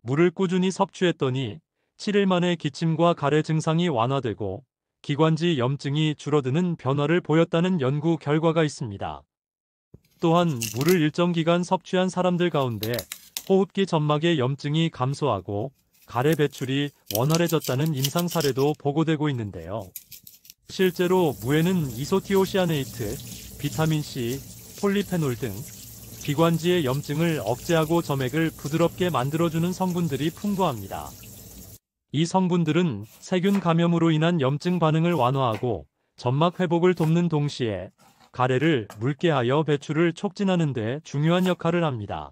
물을 꾸준히 섭취했더니 7일 만에 기침과 가래 증상이 완화되고 기관지 염증이 줄어드는 변화를 보였다는 연구 결과가 있습니다. 또한 물을 일정 기간 섭취한 사람들 가운데 호흡기 점막의 염증이 감소하고 가래 배출이 원활해졌다는 임상 사례도 보고되고 있는데요. 실제로 무에는 이소티오시아네이트, 비타민C, 폴리페놀 등 기관지의 염증을 억제하고 점액을 부드럽게 만들어주는 성분들이 풍부합니다. 이 성분들은 세균 감염으로 인한 염증 반응을 완화하고 점막 회복을 돕는 동시에 가래를 묽게 하여 배출을 촉진하는 데 중요한 역할을 합니다.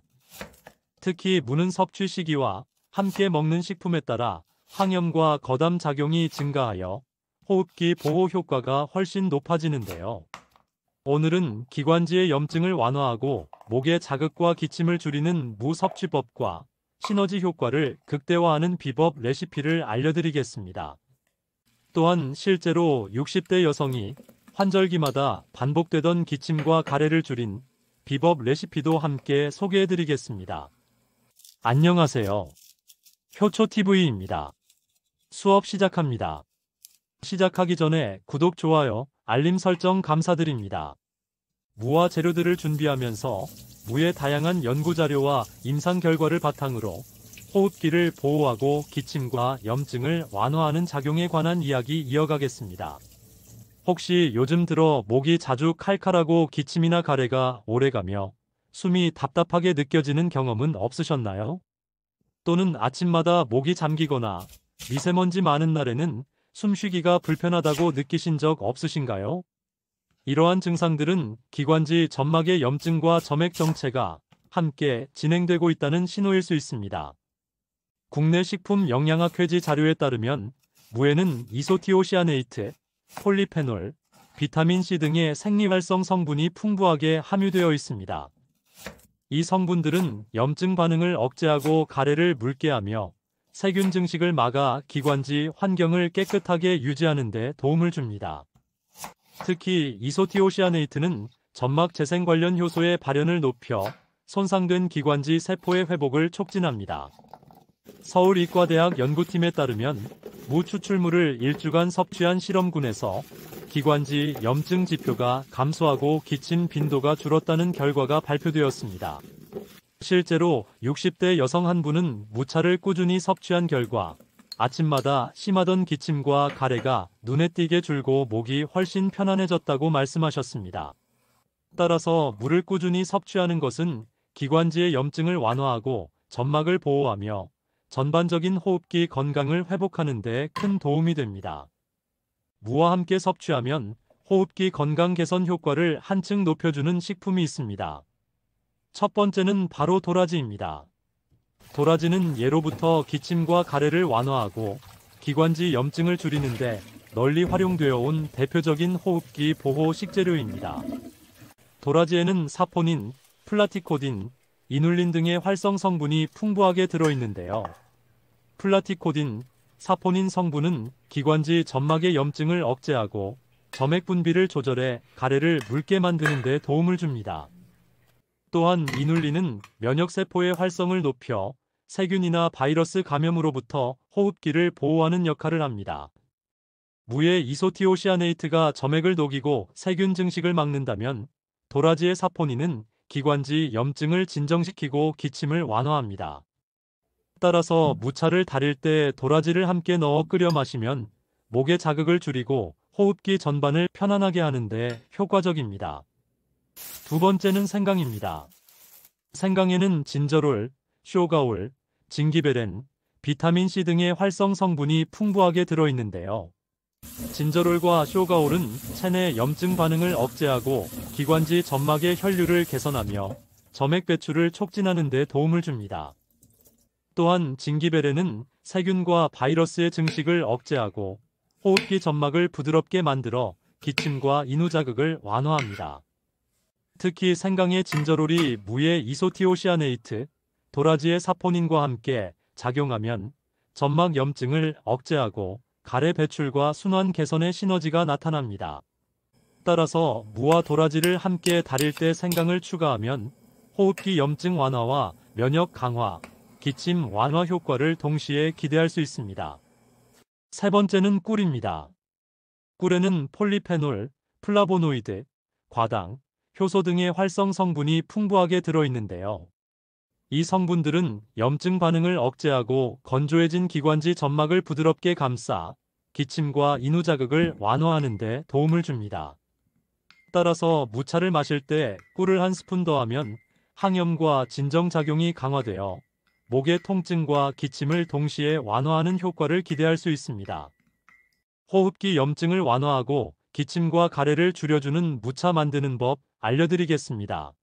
특히 무는 섭취 시기와 함께 먹는 식품에 따라 항염과 거담 작용이 증가하여 호흡기 보호 효과가 훨씬 높아지는데요. 오늘은 기관지의 염증을 완화하고 목의 자극과 기침을 줄이는 무 섭취법과 시너지 효과를 극대화하는 비법 레시피를 알려드리겠습니다. 또한 실제로 60대 여성이 환절기마다 반복되던 기침과 가래를 줄인 비법 레시피도 함께 소개해드리겠습니다. 안녕하세요. 효초TV입니다. 수업 시작합니다. 시작하기 전에 구독, 좋아요, 알림 설정 감사드립니다. 무와 재료들을 준비하면서 무의 다양한 연구자료와 임상 결과를 바탕으로 호흡기를 보호하고 기침과 염증을 완화하는 작용에 관한 이야기 이어가겠습니다. 혹시 요즘 들어 목이 자주 칼칼하고 기침이나 가래가 오래가며 숨이 답답하게 느껴지는 경험은 없으셨나요? 또는 아침마다 목이 잠기거나 미세먼지 많은 날에는 숨쉬기가 불편하다고 느끼신 적 없으신가요? 이러한 증상들은 기관지 점막의 염증과 점액 정체가 함께 진행되고 있다는 신호일 수 있습니다. 국내 식품영양학회지 자료에 따르면 무에는 이소티오시아네이트, 폴리페놀, 비타민C 등의 생리활성 성분이 풍부하게 함유되어 있습니다. 이 성분들은 염증 반응을 억제하고 가래를 묽게 하며 세균 증식을 막아 기관지 환경을 깨끗하게 유지하는 데 도움을 줍니다. 특히 이소티오시아네이트는 점막 재생 관련 효소의 발현을 높여 손상된 기관지 세포의 회복을 촉진합니다. 서울이과대학 연구팀에 따르면 무 추출물을 일주간 섭취한 실험군에서 기관지 염증 지표가 감소하고 기침 빈도가 줄었다는 결과가 발표되었습니다. 실제로 60대 여성 한 분은 무차를 꾸준히 섭취한 결과 아침마다 심하던 기침과 가래가 눈에 띄게 줄고 목이 훨씬 편안해졌다고 말씀하셨습니다. 따라서 물을 꾸준히 섭취하는 것은 기관지의 염증을 완화하고 점막을 보호하며 전반적인 호흡기 건강을 회복하는 데 큰 도움이 됩니다. 무와 함께 섭취하면 호흡기 건강 개선 효과를 한층 높여주는 식품이 있습니다. 첫 번째는 바로 도라지입니다. 도라지는 예로부터 기침과 가래를 완화하고 기관지 염증을 줄이는데 널리 활용되어 온 대표적인 호흡기 보호 식재료입니다. 도라지에는 사포닌, 플라티코딘, 이눌린 등의 활성 성분이 풍부하게 들어있는데요. 플라티코딘, 사포닌 성분은 기관지 점막의 염증을 억제하고 점액 분비를 조절해 가래를 묽게 만드는 데 도움을 줍니다. 또한 이눌린은 면역세포의 활성을 높여 세균이나 바이러스 감염으로부터 호흡기를 보호하는 역할을 합니다. 무의 이소티오시아네이트가 점액을 녹이고 세균 증식을 막는다면 도라지의 사포닌은 기관지 염증을 진정시키고 기침을 완화합니다. 따라서 무차를 달일 때 도라지를 함께 넣어 끓여 마시면 목의 자극을 줄이고 호흡기 전반을 편안하게 하는데 효과적입니다. 두 번째는 생강입니다. 생강에는 진저롤, 쇼가올, 징기베렌, 비타민C 등의 활성 성분이 풍부하게 들어있는데요. 진저롤과 쇼가올은 체내 염증 반응을 억제하고 기관지 점막의 혈류를 개선하며 점액 배출을 촉진하는 데 도움을 줍니다. 또한 징기베렌은 세균과 바이러스의 증식을 억제하고 호흡기 점막을 부드럽게 만들어 기침과 인후 자극을 완화합니다. 특히 생강의 진저롤이 무의 이소티오시아네이트, 도라지의 사포닌과 함께 작용하면 점막 염증을 억제하고 가래 배출과 순환 개선의 시너지가 나타납니다. 따라서 무와 도라지를 함께 달일 때 생강을 추가하면 호흡기 염증 완화와 면역 강화, 기침 완화 효과를 동시에 기대할 수 있습니다. 세 번째는 꿀입니다. 꿀에는 폴리페놀, 플라보노이드, 과당, 효소 등의 활성 성분이 풍부하게 들어있는데요. 이 성분들은 염증 반응을 억제하고 건조해진 기관지 점막을 부드럽게 감싸 기침과 인후 자극을 완화하는 데 도움을 줍니다. 따라서 무차를 마실 때 꿀을 한 스푼 더하면 항염과 진정작용이 강화되어 목의 통증과 기침을 동시에 완화하는 효과를 기대할 수 있습니다. 호흡기 염증을 완화하고 기침과 가래를 줄여주는 무차 만드는 법 알려드리겠습니다.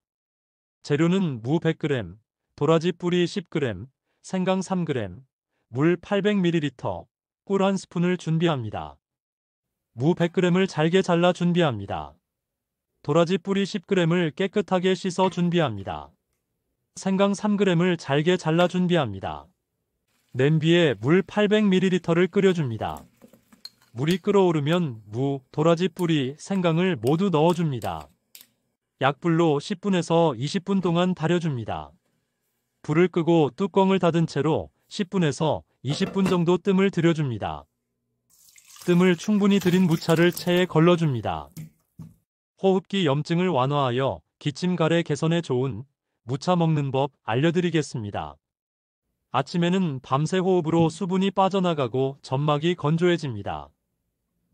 재료는 무 100g, 도라지 뿌리 10g, 생강 3g, 물 800ml, 꿀 1스푼을 준비합니다. 무 100g을 잘게 잘라 준비합니다. 도라지 뿌리 10g을 깨끗하게 씻어 준비합니다. 생강 3g을 잘게 잘라 준비합니다. 냄비에 물 800ml를 끓여줍니다. 물이 끓어오르면 무, 도라지 뿌리, 생강을 모두 넣어줍니다. 약불로 10분에서 20분 동안 달여줍니다. 불을 끄고 뚜껑을 닫은 채로 10분에서 20분 정도 뜸을 들여줍니다. 뜸을 충분히 들인 무차를 체에 걸러줍니다. 호흡기 염증을 완화하여 기침 가래 개선에 좋은 무차 먹는 법 알려드리겠습니다. 아침에는 밤새 호흡으로 수분이 빠져나가고 점막이 건조해집니다.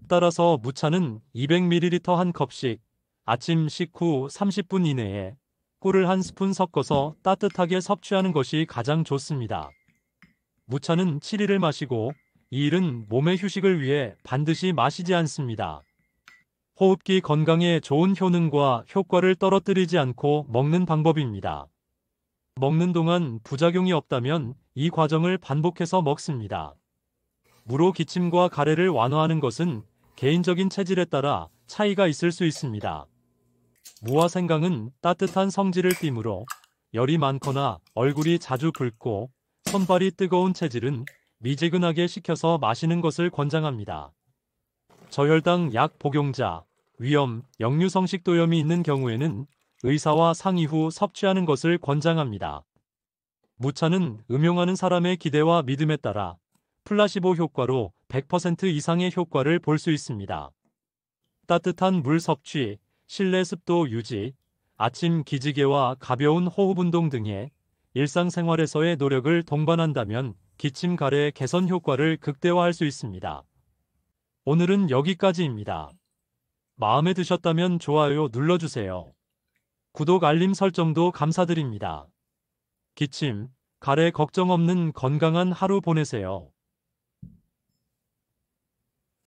따라서 무차는 200ml 한 컵씩 아침 식후 30분 이내에 꿀을 한 스푼 섞어서 따뜻하게 섭취하는 것이 가장 좋습니다. 무차는 7일을 마시고 2일은 몸의 휴식을 위해 반드시 마시지 않습니다. 호흡기 건강에 좋은 효능과 효과를 떨어뜨리지 않고 먹는 방법입니다. 먹는 동안 부작용이 없다면 이 과정을 반복해서 먹습니다. 무로 기침과 가래를 완화하는 것은 개인적인 체질에 따라 차이가 있을 수 있습니다. 무와 생강은 따뜻한 성질을 띠므로 열이 많거나 얼굴이 자주 붉고 손발이 뜨거운 체질은 미지근하게 식혀서 마시는 것을 권장합니다. 저혈당 약 복용자, 위염, 역류성식도염이 있는 경우에는 의사와 상의 후 섭취하는 것을 권장합니다. 무차는 음용하는 사람의 기대와 믿음에 따라 플라시보 효과로 100% 이상의 효과를 볼 수 있습니다. 따뜻한 물 섭취, 실내 습도 유지, 아침 기지개와 가벼운 호흡 운동 등의 일상생활에서의 노력을 동반한다면 기침 가래 개선 효과를 극대화할 수 있습니다. 오늘은 여기까지입니다. 마음에 드셨다면 좋아요 눌러주세요. 구독 알림 설정도 감사드립니다. 기침, 가래 걱정 없는 건강한 하루 보내세요.